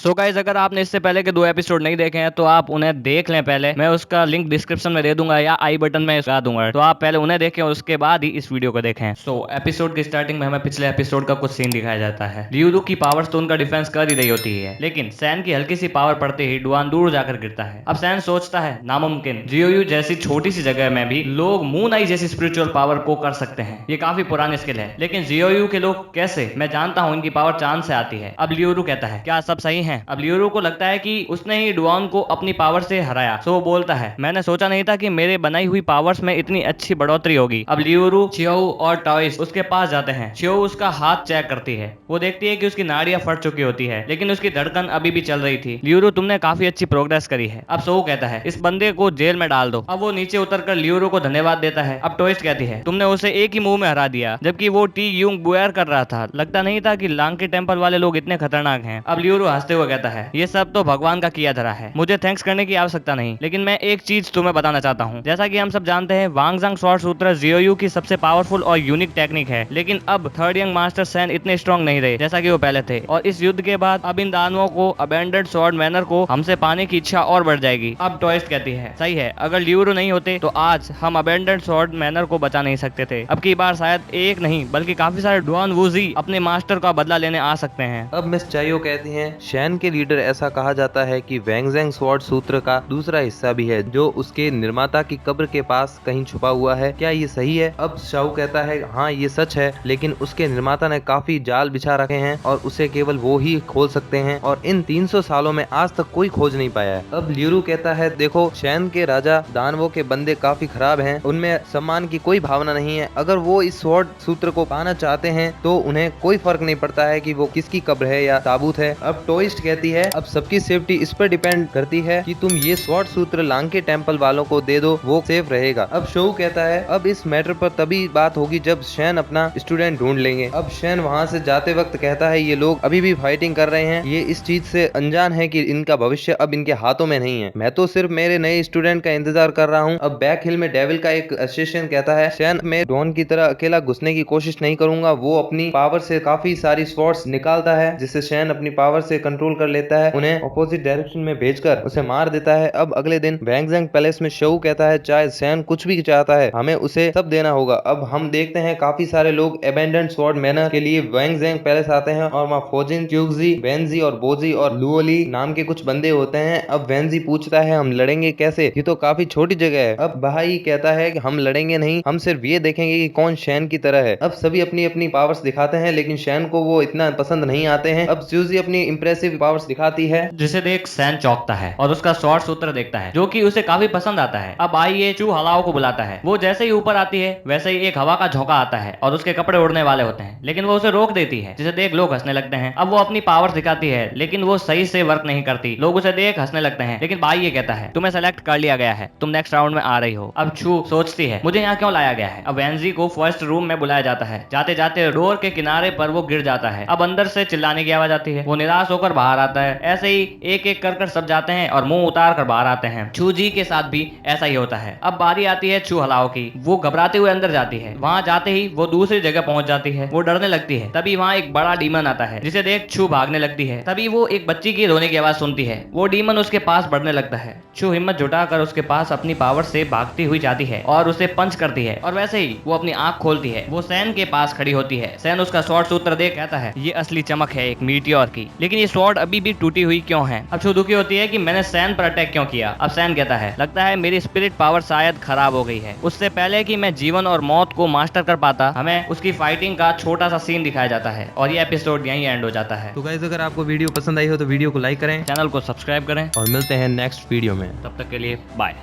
So guys, अगर आपने इससे पहले के 2 एपिसोड नहीं देखे हैं तो आप उन्हें देख लें। पहले मैं उसका लिंक डिस्क्रिप्शन में दे दूंगा या आई बटन में लगा दूंगा, तो आप पहले उन्हें देखें और उसके बाद ही इस वीडियो को देखें। सो एपिसोड की स्टार्टिंग में हमें पिछले एपिसोड का कुछ सीन दिखाया जाता है। लियूरू की पावर्स तो उनका डिफेंस कर ही रही होती है, लेकिन सैन की हल्की सी पावर पड़ते ही डुआन दूर जाकर गिरता है। अब सैन सोचता है नामुमकिन, जियोयू जैसी छोटी सी जगह में भी लोग मून आई जैसी स्पिरिचुअल पावर को कर सकते हैं। ये काफी पुरानी स्किल है, लेकिन जियोयू के लोग कैसे? मैं जानता हूँ इनकी पावर चांद से आती है। अब लियूरू कहता है क्या सब सही है? अब लियूरू को लगता है कि उसने ही डुआन को अपनी पावर से हराया। सो वो बोलता है मैंने सोचा नहीं था कि मेरे बनाई हुई पावर्स में इतनी अच्छी बढ़ोतरी होगी। अब लियूरू, चियोऊ और टॉयस उसके पास जाते हैं। चियोऊ उसका हाथ चेक करती है। वो देखती है कि उसकी नाड़ियां फट चुकी होती है, लेकिन उसकी धड़कन अभी भी चल रही थी। लियूरू, तुमने काफी अच्छी प्रोग्रेस करी है। अब सो कहता है इस बंदे को जेल में डाल दो। अब वो नीचे उतरकर लियूरू को धन्यवाद देता है। अब टॉयस कहती है तुमने उसे एक ही मुंह में हरा दिया, जबकि वो टी यूंग बुएर कर रहा था। लगता नहीं था कि लांग टेम्पल वाले लोग इतने खतरनाक हैं। अब लियूरू हंसते हुए कहता है ये सब तो भगवान का किया धरा है, मुझे थैंक्स करने की आवश्यकता नहीं। लेकिन मैं एक चीज तुम्हें बताना चाहता हूँ। जैसा कि हम सब जानते हैं, वांगजांग स्वॉर्ड सूत्र जियोयू की सबसे पावरफुल और यूनिक टेक्निक है, लेकिन अब थर्ड यंग मास्टर सैन इतने स्ट्रॉन्ग नहीं रहे जैसा कि वो पहले थे। और इस युद्ध के बाद अब इन दानवों को, अबेंडेड स्वॉर्ड मैनर को हमसे पाने की इच्छा और बढ़ जाएगी। अब टॉयस कहती है सही है, अगर लियूरू नहीं होते तो आज हम अबेंडेड स्वॉर्ड मैनर को बचा नहीं सकते थे। अब की बार शायद एक नहीं बल्कि काफी सारे डुआन वूजी अपने मास्टर का बदला लेने आ सकते हैं। अब मिस चायो कहती हैं शैन के लीडर ऐसा कहा जाता है कि वैंगजैंग स्वॉर्ड सूत्र का दूसरा हिस्सा भी है जो उसके निर्माता की कब्र के पास कहीं छुपा हुआ है। क्या ये सही है? अब शाओ कहता है हाँ ये सच है, लेकिन उसके निर्माता ने काफी जाल बिछा रखे हैं और उसे केवल वो ही खोल सकते हैं, और इन 300 सालों में आज तक कोई खोज नहीं पाया है। अब लियूरू कहता है देखो, शैन के राजा दानवों के बंदे काफी खराब हैं, उनमें सम्मान की कोई भावना नहीं है। अगर वो इस स्वॉर्ड सूत्र को पाना चाहते हैं तो उन्हें कोई फर्क नहीं पड़ता है कि वो किसकी कब्र है या ताबूत है। अब टोइस्ट कहती है अब सबकी सेफ्टी इस पर डिपेंड करती है कि तुम ये स्वॉर्ड सूत्र लांके टेम्पल वालों को दे दो, वो सेफ रहेगा। अब शोऊ कहता है अब इस मैटर पर तभी बात होगी जब शैन अपना स्टूडेंट ढूंढ लेंगे। अब शैन वहाँ से जाते वक्त कहता है ये लोग अभी भी फाइटिंग कर रहे हैं, ये इस चीज से अनजान है कि इनका भविष्य अब इनके हाथों में नहीं है। मैं तो सिर्फ मेरे नए स्टूडेंट का इंतजार कर रहा हूँ। अब बैक हिल में डेविल का एक असिस्टेंट कहता है शैन मैं डॉन की तरह अकेला घुसने की कोशिश नहीं करूंगा। वो अपनी पावर से काफी सारी स्वॉर्ड्स निकालता है जिससे शैन अपनी पावर से कंट्रोल कर लेता है, उन्हें अपोजिट डायरेक्शन में भेजकर उसे मार देता है। अब अगले दिन वैंगजैंग पैलेस में शोऊ कहता है चाहे सैन कुछ भी चाहता है हमें उसे सब देना होगा। अब हम देखते हैं काफी सारे लोग अबेंडेंड स्वॉर्ड मैनर के लिए वैंगजैंग पैलेस आते हैं और वहाँ फोजिन, क्यूगजी, वेंजी और बोजी और लुओली नाम के कुछ बंदे होते हैं। अब वेंजी पूछता है हम लड़ेंगे कैसे, ये तो काफी छोटी जगह है। अब भाई कहता है कि हम लड़ेंगे नहीं, हम सिर्फ ये देखेंगे कि कौन शैन की तरह है। अब सभी अपनी अपनी पावर्स दिखाते हैं, लेकिन शैन को वो इतना पसंद नहीं आते हैं। अब सूजी अपनी इंप्रेसिव पावर्स दिखाती है, जिसे देख सैन चौंकता है और उसका स्वॉर्ड सूत्र देखता है जो कि उसे काफी पसंद आता है। अब आई ये चू हलाओ को बुलाता है। वो जैसे ही ऊपर आती है वैसे ही एक हवा का झोंका आता है और उसके कपड़े उड़ने वाले होते हैं, लेकिन वो उसे रोक देती है, जिसे देख लोग हंसने लगते हैं। अब वो अपनी पावर्स दिखाती है, लेकिन वो सही से वर्क नहीं करती। लोग उसे देख हंसने लगते हैं, लेकिन भाई ये कहता है तुम्हें सेलेक्ट कर लिया गया है, तुम नेक्स्ट राउंड में आ रही हो। अब चू सोचती है मुझे यहाँ क्यों लाया गया है। अब वेंजी को फर्स्ट रूम में बुलाया जाता है। जाते जाते डोर के किनारे पर वो गिर जाता है। अब अंदर से चिल्लाने की आवाज आती है। वो निराश होकर बाहर आता है। ऐसे ही एक एक कर सब जाते हैं और मुंह उतार कर बाहर आते हैं। छू जी के साथ भी ऐसा ही होता है। अब बारी आती है छू हलाओ की। वो घबराते हुए अंदर जाती है। वहां जाते ही वो दूसरी जगह पहुंच जाती है। वो डरने लगती है। तभी वहां एक बड़ा डीमन आता है, जिसे देख छू भागने लगती है। तभी वो एक बच्ची की रोने की आवाज सुनती है। वो डीमन उसके पास बढ़ने लगता है। छू हिम्मत जुटाकर उसके पास अपनी पावर से भागती हुई जाती है और उसे पंच करती है, और वैसे ही वो अपनी आंख खोलती है। वो सैन के पास खड़ी होती है। सैन उसका स्वॉर्ड सूत्र देख कहता है ये असली चमक है एक मीटियोर की, लेकिन ये स्वॉर्ड अभी भी टूटी हुई क्यों है। अब छू दुखी होती है कि मैंने सैन पर अटैक क्यों किया। अब सैन कहता है लगता है मेरी स्पिरिट पावर शायद खराब हो गई है। उससे पहले कि मैं जीवन और मौत को मास्टर कर पाता, हमें उसकी फाइटिंग का छोटा सा सीन दिखाया जाता है और ये एपिसोड यहीं एंड हो जाता है। तो गाइस अगर आपको वीडियो पसंद आई हो तो वीडियो को लाइक करें, चैनल को सब्सक्राइब करें और मिलते हैं नेक्स्ट वीडियो में। तब तक के लिए बाय।